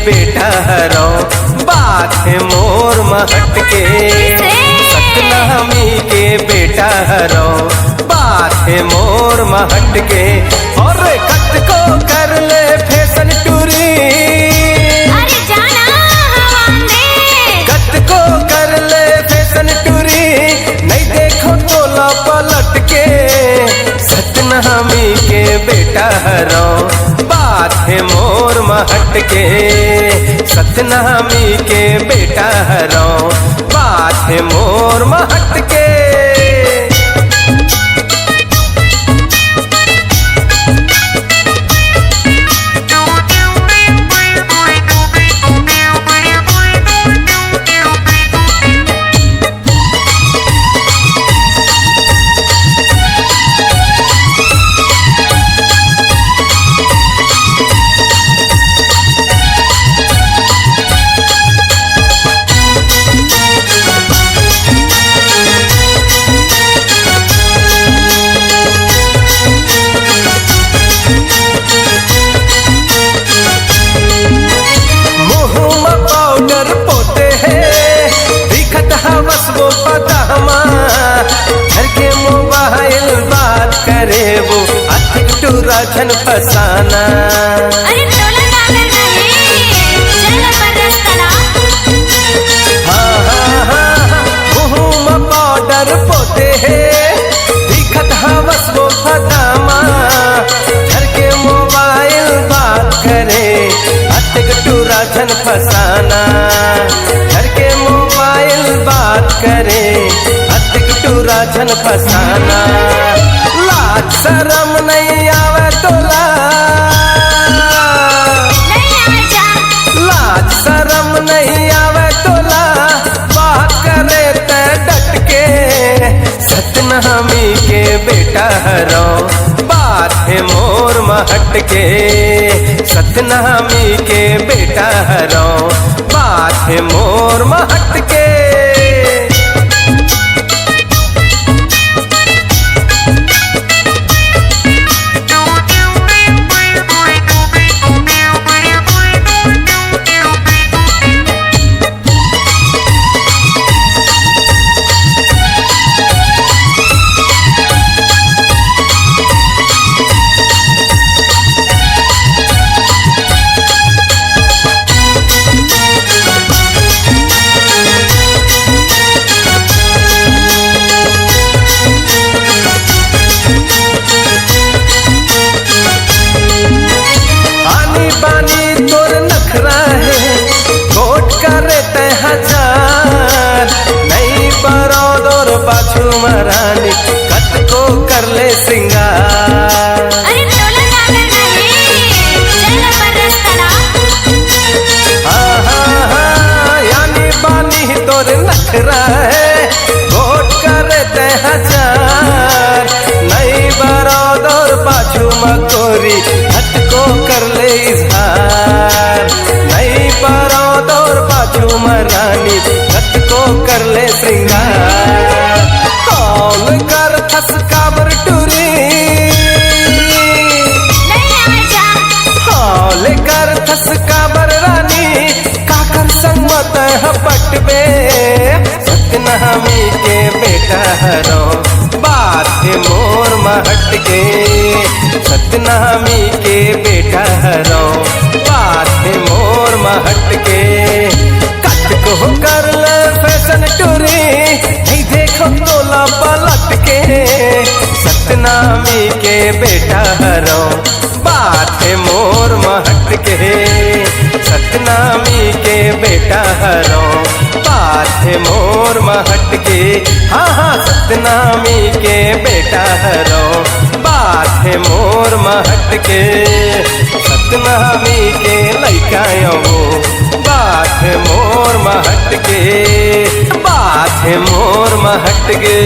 बेटा हरो बात है मोर महट के। सतनामी के बेटा हरो बात है मोर महट के। और कट को कर ले फैशन टूरी, अरे जाना कट को कर ले फैशन टूरी, नहीं देखो तोला पलट के। सतनामी के बेटा हरो बात है मोर महट के। सतनामी के बेटा हरो बात है मोर महट के। वो पदामा घर के मोबाइल बात करे वो अतिक टूरा छन फसाना। अरे टोला डालर नहीं चल परस्तना। हाँ हाँ हाँ मुँह में पाउडर पोते हैं दिखत हवस वो पदामा घर के मोबाइल बात करे अतिक टूरा छन फसाना। घर के मोबाइल बात करे अतिक टूरा छन फसाना। लाज शरम नहीं आवे तोला, लाज शरम नहीं आवे तोला बात करे ते डट के। सतनामी के बेटा हरो बात है मोर महट के। सतनामी के बेटा हरो बात है मोर महट के। पाछू महारानी कट को कर ले सिंगार। अरे टोला डालर नहीं चल परस्तना। हाँ हाँ हाँ यानी बानी तोर नखरा है वोट करे ते हजार। नहीं बरोदर पाछू मकोरी हट को कर ले इजहार। नहीं बरोदर पाछू महारानी हट को कर ले श्रृंगार। कौन कर थस काबर टूरी, हौल कर थस काबर रानी काकर संग मत हपट बे। सतनामी के बेटा हरो बात है मोर महट के। सतनामी के बेटा हरो बात है मोर महट के। कट को कर ले फैशन टूरी, नहीं देखो तोला पलट के। सतनामी के बेटा हरो बात है मोर महट के। सतनामी के बेटा हरो बात है मोर महट के। हाँ हाँ सतनामी के बेटा हरो बात है मोर महट के। सतनामी के लइका बात है मोर महट के। बात है मोर महट के।